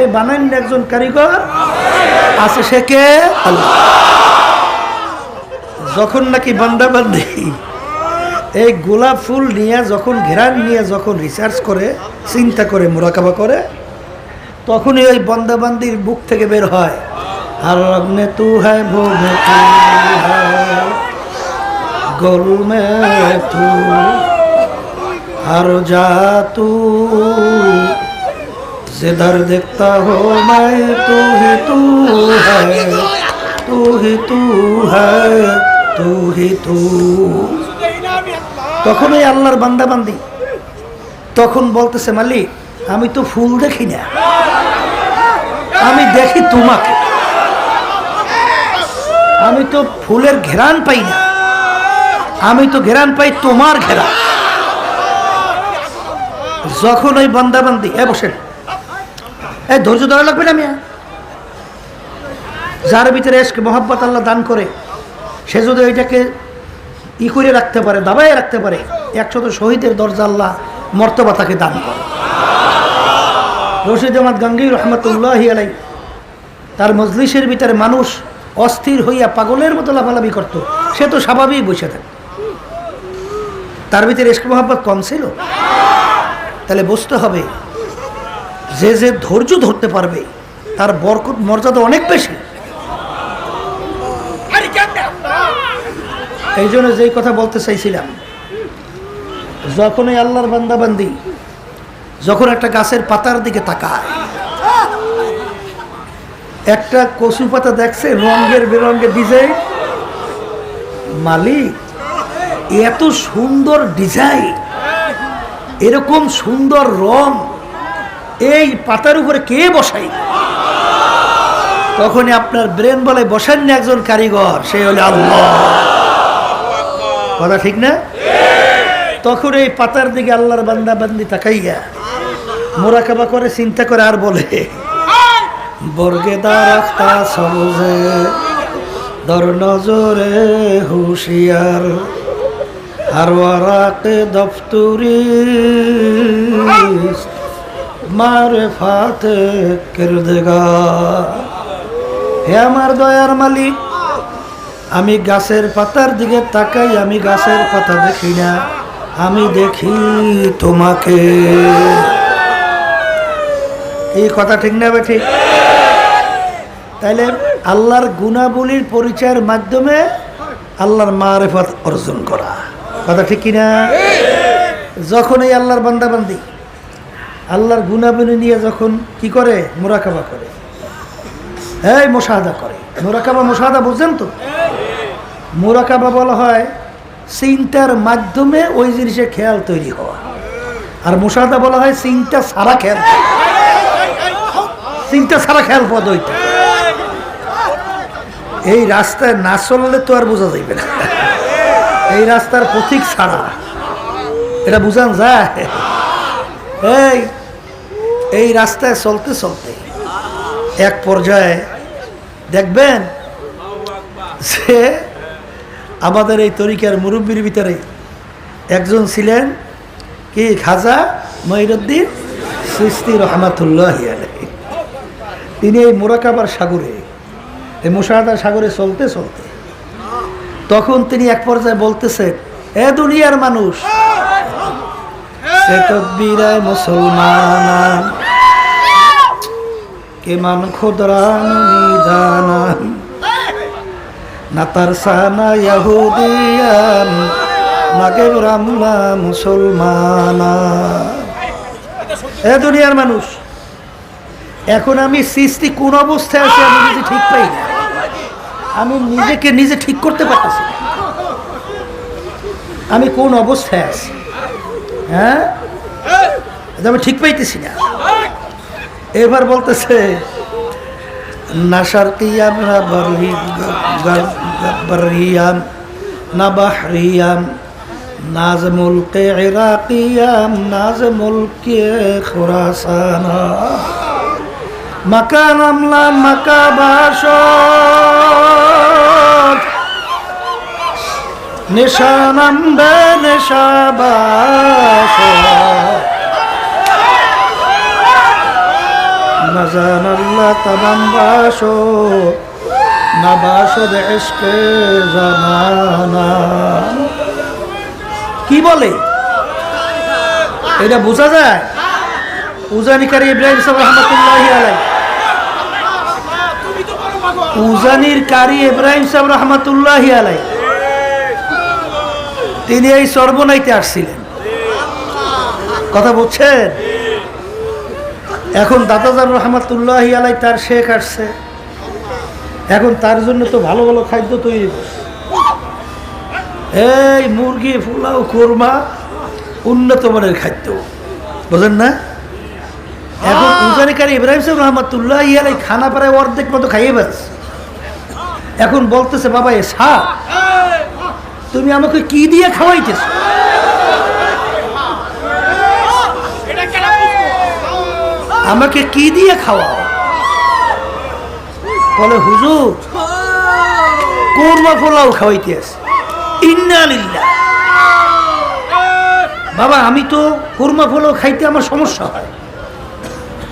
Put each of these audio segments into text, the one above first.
এ বানান একজন কারিগর আছে, সে কে? আল্লাহ। যখন নাকি বান্দাবান্দি এই গোলাপ ফুল নিয়ে যখন ঘেরান নিয়ে যখন রিসার্চ করে, চিন্তা করে, মুরাকাবা করে, তখনই ওই বান্দাবান্দির বুক থেকে বের হয় আর রবনে তু হ্যায় ভো মে তু হ্যায় গোল মে তু আর যা তু जिधर देखता हो मैं तू ही तू है, तू ही तू है, तू ही तू। তখন ওই আল্লাহর বান্দাবান্দি তখন বলতেছে, মালিক আমি তো ফুল দেখি না, আমি দেখি তোমাকে, আমি তো ফুলের ঘেরান পাই না, আমি তো ঘেরান পাই তোমার ঘেরান। যখন ওই বান্দাবান্দি বসেন, এই ধৈর্য ধরা লাগবে না মিয়া, যার ভিতরে এসকে মোহাব্বত আল্লাহ দান করে, সে যদি ওইটাকে করে রাখতে পারে, দাবায় রাখতে পারে, 100 শহীদের দরজা আল্লাহ মর্তবা তাকে দান করে। রশিদ আহমদ গাঙ্গী রহমতুল্লাহি আলাইহি তার মজলিসের ভিতরে মানুষ অস্থির হইয়া পাগলের মতো লাফালাফি করত, সে তো স্বাভাবিক বসে থাকে, তার ভিতরে এসকে মোহাব্বত কম ছিল? তাহলে বুঝতে হবে যে যে ধৈর্য ধরতে পারবে তার বরকত মর্যাদা অনেক বেশি। এই জন্য যেই কথা বলতে চাইছিলাম, যখন এই আল্লাহর বান্দাবান্দি যখন একটা গাছের পাতার দিকে তাকায়, একটা কচু পাতা দেখছে রঙের বেরঙের ডিজাইন, মালিক এত সুন্দর ডিজাইন, এরকম সুন্দর রং এই পাতার উপরে কে বসাই? তখনই আপনার ব্রেন বলে বসান না একজন কারিগর, সে হলো আল্লাহ। কথা ঠিক না? তখন এই পাতার দিকে আল্লাহর বান্দা বান্দি তাকাইয়া মুরাকাবা করে, চিন্তা করে, আর বলে বর্গে দারাখতা সবজে দর নজরে হুশিয়ার আর ওয়ারাকে দফতুরি মারেফাতে কিরদগার। হে আমার দয়ার মালিক, আমি গাছের পাতার দিকে তাকাই, আমি গাছের পাতা দেখি না, আমি দেখি তোমাকে। এই কথা ঠিক না বে? ঠিক। তাইলে আল্লাহর গুণাবলীর পরিচয়ের মাধ্যমে আল্লাহর মারেফত অর্জন করা, কথা ঠিক কিনা? যখন এই আল্লাহর বান্দাবান্দি আল্লাহর গুণাবলী নিয়ে যখন কি করে, মুরাকাবা করে, এই মুশাহাদা করে। মুরাকাবা মুশাহাদা বুঝছেন তো? মুরাকাবা বলা হয় চিন্তার মাধ্যমে ওই জিনিসের খেয়াল তৈরি হওয়া, আর মুশাহাদা বলা হয় চিন্তা ছাড়া খেয়াল, চিন্তা ছাড়া খেয়াল পদ্ধতি। এই রাস্তায় না চললে তো আর বোঝা যাইবে না, এই রাস্তার পথিক ছাড়া এটা বুঝান যায়? এই রাস্তায় চলতে চলতে এক পর্যায়ে দেখবেন যে আমাদের এই তরিকার মুরব্বীর ভিতরে একজন ছিলেন কি, খাজা মঈনুদ্দিন চিশতি রহমাতুল্লাহি আলাইহি। তিনি এই মুরাকাবার সাগরে, এই মুশাহাদার সাগরে চলতে চলতে তখন তিনি এক পর্যায়ে বলতেছেন, এ দুনিয়ার মানুষ, সে তদবিরায় মুসলমান কেমান খুদরান মিজানান না তারসানা ইহুদিয়ান নাগে রামলা মুসলমানা। এ দুনিয়ার মানুষ, এখন আমি সৃষ্টি কোন অবস্থায় আছি আমি নিজে ঠিক পাই না, আমি নিজেকে নিজে ঠিক করতে পারতেছি না, আমি কোন অবস্থায় আছি, হ্যাঁ আমি ঠিক পাইতেছি না। এবার বলতেছে, না শারকিয়াম না বাররিয়াম না বাহরিয়াম, নাজ মুলকে ইরাকিয়াম নাজ মুলকে খুরাসান, মাকান আমলা মাকা বাসত নিশানাম বে নিশাবাস না জান আল্লাহ তামাম বাসো না বাসো দেশকে জানানা। কি বলে এটা বোঝা যায়? উজানিকারী ইব্রাহিম সাহেব রহমতুল্লাহি আলাইহি, উজানির কারি ইব্রাহিম সাহেব রহমতুল্লাহি আলাইহি তিনি এই সর্বনাইতে আসছিলেন। কথা বলছেন? এখন দাদাজান রহমতুল্লাহি আলাইহি তার শেখ আসছে, এখন তার জন্য তো ভালো ভালো খাদ্য তৈরি করছে, এই মুরগি পোলাও কোরমা উন্নত মানের খাদ্য, বুঝেন না? এখন উজানিকারী ইব্রাহিম সাহেব রহমতুল্লাহি আলাইহি খানা প্রায় অর্ধেক মতো খাইয়ে ফেলছে। এখন বলতেছে, বাবা এ সাপ, তুমি আমাকে কি দিয়ে খাওয়াইতেছ? আমাকে কি দিয়ে খাওয়াও? বলে হুজুর কোরমা পোলাও খাওয়াইতে আছে। ইন্না লিল্লাহ। বাবা আমি তো কোরমা পোলাও খাইতে আমার সমস্যা হয়।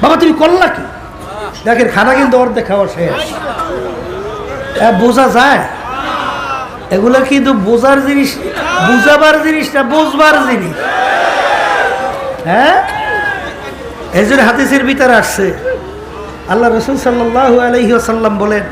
বাবা তুমি করলা কি? দেখেন খানা কিন্তু অর্ধেক খাওয়া শেষ। বোঝা যায় এগুলো কিন্তু বোঝার জিনিস, বুঝাবার জিনিস না, বুঝবার জিনিস। হ্যাঁ, এই জন্য হাদিসের ভিতরে আসছে আল্লাহ রাসূল সাল্লাল্লাহু আলাইহি ওয়াসাল্লাম বলেন,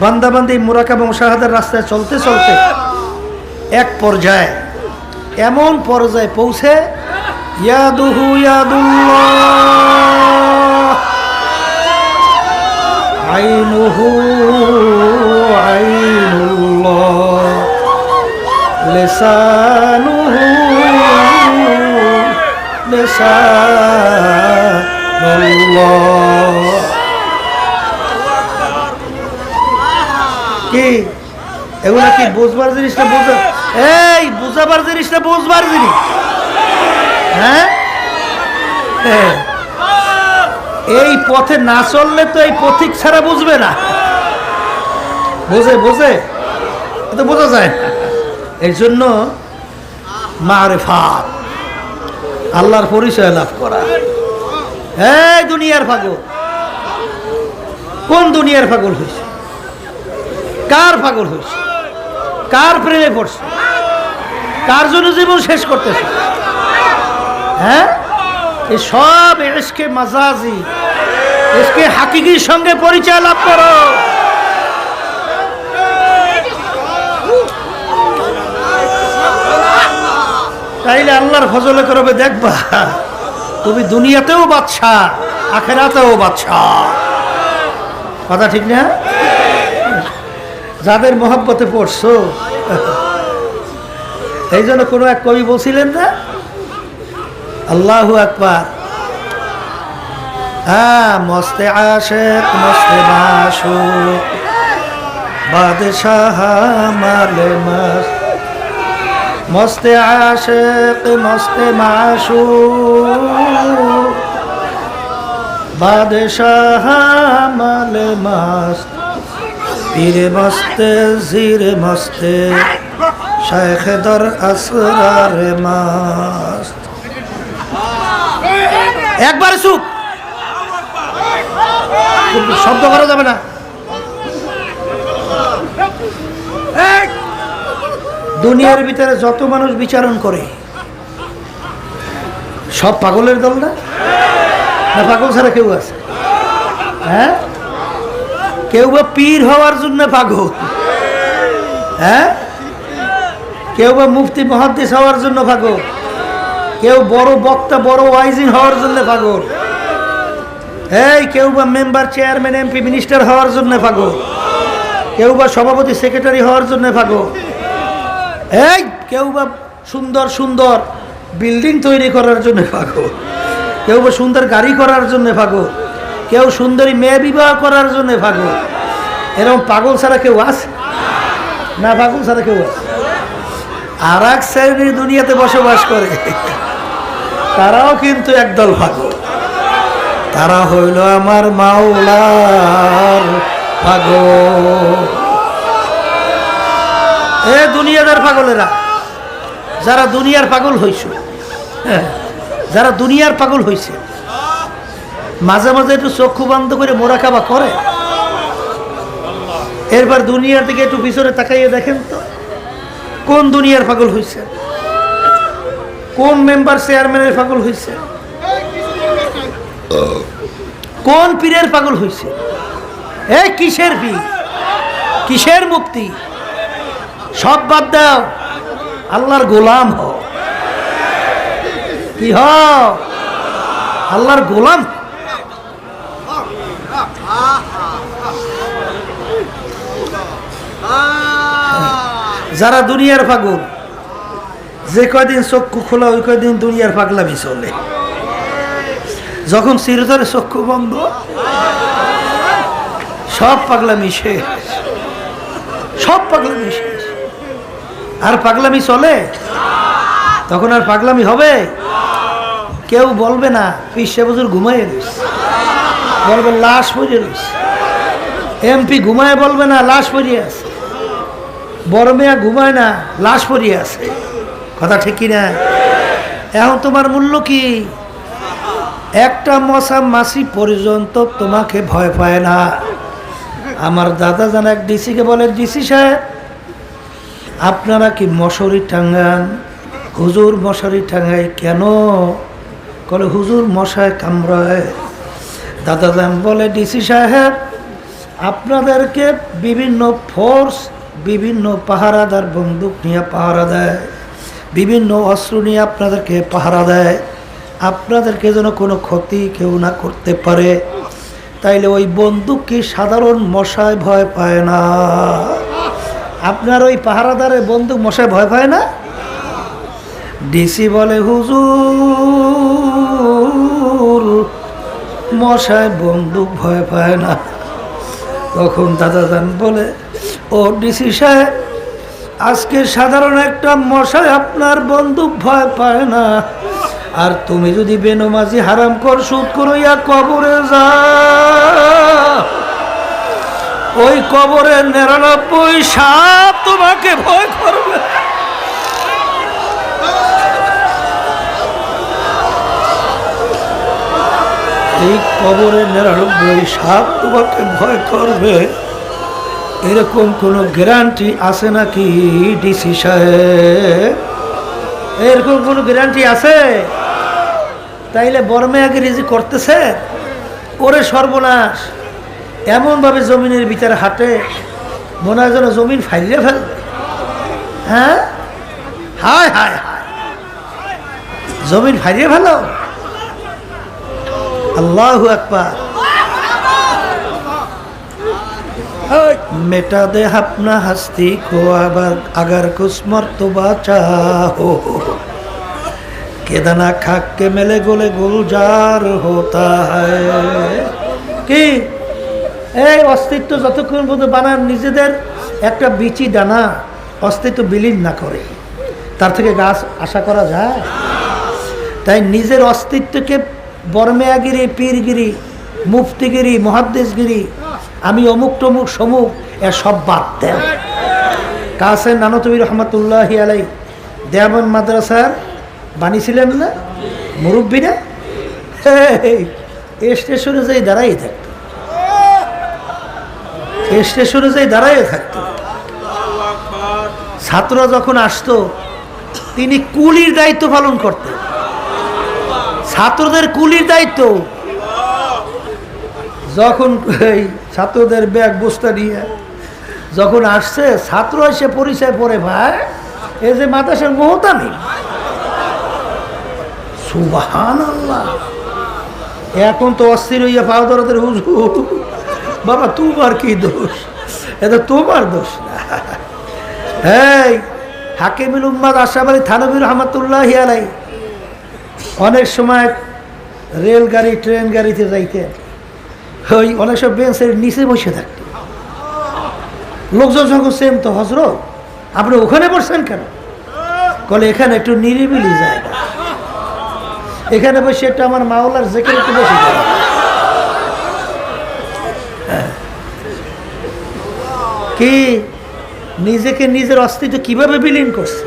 বান্দা বান্দি মুরাকাবা মুশাহাদার রাস্তায় চলতে চলতে এক পর্যায়ে, এমন পর্যায়ে পৌঁছে ইয়াদুহু ইয়াদুল্লাহ আইনুহু আইনুল্লাহ লিসানুহু লিসানুল্লাহ। কি এগুলা কি বুঝবার জিনিস না বুঝা, এই বুঝাবার জিনিস না বুঝবার জিনিস? হ্যাঁ, এই পথে না চললে তো এই পথিক ছাড়া বুঝবে না। বোঝে বোঝে তো বোঝা যায় না। এই জন্য মারিফাত, আল্লাহর পরিচয় লাভ করা। এই দুনিয়ার পাগল, কোন দুনিয়ার পাগল হয়েছে? কার পাগল হয়েছে? কার প্রেমে পড়ছে? কার জন্য জীবন শেষ করতেছে? হ্যাঁ, এই সব ইশকে মাজাজি, ইশকে হাকিকির সঙ্গে পরিচয় লাভ করো। তাইলে আল্লাহর ফজলে করবে, দেখবা তুমি দুনিয়াতেও বাদশা, আখিরাতেও বাদশা। কথা ঠিক না? যাদের মহব্বতে পড়ছো, এই জন্য কোনো এক কবি বলছিলেন না, আল্লাহু আকবার, মস্তে আশিক মস্তে মাশুক বাদশাহ মালে মস্ত, মস্তে আশিক মস্তে মাশুক বাদশাহ মালে মস্ত, পীরে মস্তে জিরে মস্তে শাইখ দর আসরার মস্ত। একবার চুপ, শব্দ করা যাবে না। দুনিয়ার ভিতরে যত মানুষ বিচারণ করে সব পাগলের দল না? না পাগল ছাড়া কেউ আছে? হ্যাঁ, কেউ বা পীর হওয়ার জন্য পাগল, হ্যাঁ, কেউ বা মুফতি মুহাদ্দিস হওয়ার জন্য পাগল, কেউ বড় বক্তা বড় ওয়াইজিন হওয়ার জন্য পাগল, এই কেউ বা মেম্বার চেয়ারম্যান এমপি মিনিস্টার হওয়ার জন্য পাগল, কেউ বা সভাপতি সেক্রেটারি হওয়ার জন্য পাগল, এই কেউ বা সুন্দর সুন্দর বিল্ডিং তৈরি করার জন্য পাগল, কেউ বা সুন্দর গাড়ি করার জন্য পাগল, কেউ সুন্দরী মেয়ে বিবাহ করার জন্য পাগল। এরকম পাগল ছাড়া কেউ আছে না? পাগল ছাড়া কেউ আছে? আর এক শ্রেণীর দুনিয়াতে বসবাস করে, তারাও কিন্তু একদল পাগল। তারা হইল আমার মাওলার পাগল। এ দুনিয়াদার পাগলেরা, যারা দুনিয়ার পাগল হইছে, যারা দুনিয়ার পাগল হইছে, মাঝে মাঝে একটু চক্ষু বন্ধ করে মোরাকাবা করে? এরপর দুনিয়ার দিকে একটু পিছনে তাকাইয়ে দেখেন তো, কোন দুনিয়ার পাগল হয়েছে? কোন মেম্বার চেয়ারম্যানের পাগল হয়েছে? কোন পীরের পাগল হয়েছে? এই কিসের পীর, কিসের মুক্তি? সব বাদ দাও, আল্লাহর গোলাম হও। কি হও? আল্লাহর গোলাম। যারা দুনিয়ার পাগল, যে কয়দিন চক্ষু খোলা ওই কয়দিন দুনিয়ার পাগলামি চলে। যখন চিরতরে চক্ষু বন্ধ, সব পাগলামি শেষ, সব পাগলামি শেষ। আর পাগলামি চলে? তখন আর পাগলামি হবে? কেউ বলবে না পীর সাহেব হুজুর ঘুমাইয়ে রয়েছে, বলবে লাশ পড়ে রয়েছে। এমপি ঘুমায় বলবে না লাশ পড়িয়ে আছে। বড় মেয়া ঘুমায় না, লাশ পড়িয়ে আছে। কথা ঠিক কিনা? এখন তোমার মূল্য কি? একটা মশা মাছি পর্যন্ত তোমাকে ভয় পায় না। আমার দাদা জান এক ডিসিকে বলে, ডিসি সাহেব আপনারা কি মশারি টাঙ্গান? হুজুর মশারি টাঙ্গাই কেন? বলে হুজুর মশায় কামড়ায়। দাদা জান বলে, ডিসি সাহেব আপনাদেরকে বিভিন্ন ফোর্স, বিভিন্ন পাহারাদার বন্দুক নিয়ে পাহারা দেয়, বিভিন্ন অস্ত্র নিয়ে আপনাদেরকে পাহারা দেয়, আপনাদেরকে যেন কোনো ক্ষতি কেউ না করতে পারে। তাইলে ওই বন্দুক কি সাধারণ মশায় ভয় পায় না? আপনার ওই পাহারাদারের বন্দুক মশায় ভয় পায় না? ডিসি বলে, হুজুর মশায় বন্দুক ভয় পায় না। তখন দাদা জান বলে, ও ডিসি সাহেব আজকে সাধারণ একটা মশায় আপনার বন্দুক ভয় পায় না। আর তুমি যদি বেনমাজি হারাম কর সুদ করিয়া কবরে যা, ওই কবরে 99 সাপ তোমাকে ভয় করবে। এই কবরে 99 সাপ তোমাকে ভয় করবে, এরকম কোনো গ্যারান্টি আছে নাকি ডিসি সাহেব? এরকম কোনো গ্যারান্টি আছে? তাইলে বর্মেয়াকে রিজি করতেছে। ওরে সর্বনাশ, এমনভাবে জমিনের ভিতরে হাঁটে মনে হয় যেন জমিন ফাইলে ফেলবে। হ্যাঁ, হায় হায় হায়, জমিন ফাইলে ফেলো। আল্লাহু আকবার। मेटा दे अपना हस्ती को अगर कुछ मर्तबा चाहो, केदाना खाक के मेले गोले गुलजार होता है। কি এই অস্তিত্ব যতক্ষণ পর্যন্ত বানার নিজেদের একটা বিচি দানা অস্তিত্ব বিলীন না করে, তার থেকে গাছ আশা করা যায়? তাই নিজের অস্তিত্বকে বর্মেয়াগিরি, পীরগিরি, মুফতিগিরি, মুহাদ্দিসগিরি, আমি অমুক টমুক সমুক এর সব বাদ দেন। কাসেম নানতুবি রহমতুল্লাহি আলাইহি দেওবন্দ মাদ্রাসার বানিয়েছিলেন না মুরব্বী না? স্টেশনে যাই দাঁড়াই থাকতো, স্টেশনে যাই দাঁড়াই থাকতো। ছাত্ররা যখন আসতো তিনি কুলির দায়িত্ব পালন করতেন। ছাত্রদের কুলির দায়িত্ব। যখন এই ছাত্রদের ব্যাগ বস্তা নিয়ে যখন আসছে, ছাত্র এসে পরিচয় পড়ে, ভাই এই যে মাদ্রাসার মোহতামি। সুবহানাল্লাহ। এখন তো অস্থির হইয়া পাও ধরতের, হুজুর বাবা তোমার কি দোষ? এটা তোমার দোষ না। এই হাকিমুল উম্মাদ আশরাফ আলী থানভী রহমাতুল্লাহি আলাইহি অনেক সময় রেলগাড়ি, ট্রেন গাড়িতে যাইতেন, ওই অনেক সব বেঞ্চের নিচে বসে থাকত। লোকজন যখন সেম তো, হজরত আপনি ওখানে বসছেন কেন? বলে এখানে একটু নিরিবিলি জায়গা, এখানে বসে একটু আমার মাওলার জিকির একটু বসে যায়। কি নিজেকে নিজের অস্তিত্ব কিভাবে বিলীন করছে?